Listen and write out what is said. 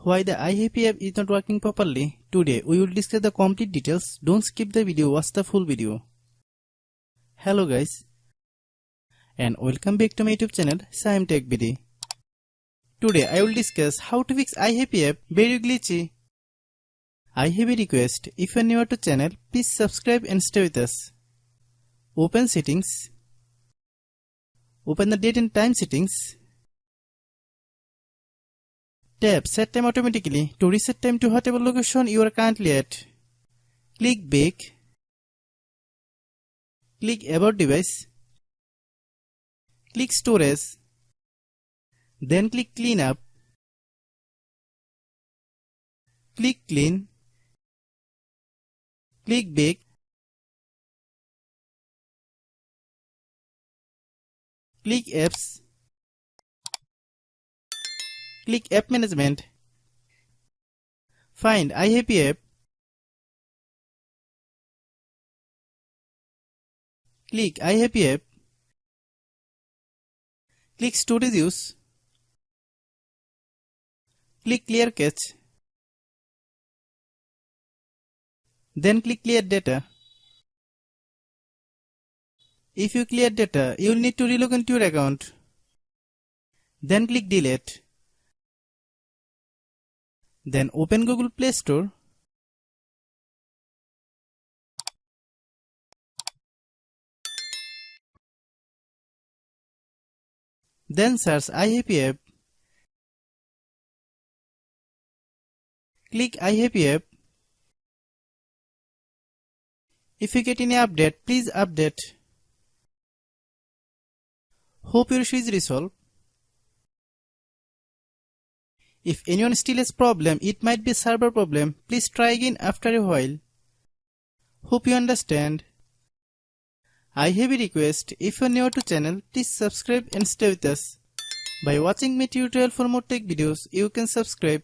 Why the iHappy app is not working properly? Today we will discuss the complete details. Don't skip the video, watch the full video. Hello guys, and welcome back to my YouTube channel Shaem Tech BD. Today I will discuss how to fix iHappy app very glitchy. I have a request. If you are new to channel, please subscribe and stay with us. Open settings. Open the date and time settings. Tap set time automatically to reset time to whatever location you are currently at. Click back. Click about device. Click storage. Then click clean up. Click clean. Click back. Click apps. Click app management. Find iHappy app. Click iHappy app. Click storage use. Click clear cache. Then click clear data. If you clear data, you will need to relog into your account. Then click delete. Then open Google Play Store. Then search iHappy app. Click iHappy app. If you get any update, please update. Hope your issue is resolved. If anyone still has problem, it might be a server problem. Please try again after a while. Hope you understand. I have a request. If you are new to channel, please subscribe and stay with us. By watching my tutorial for more tech videos, you can subscribe.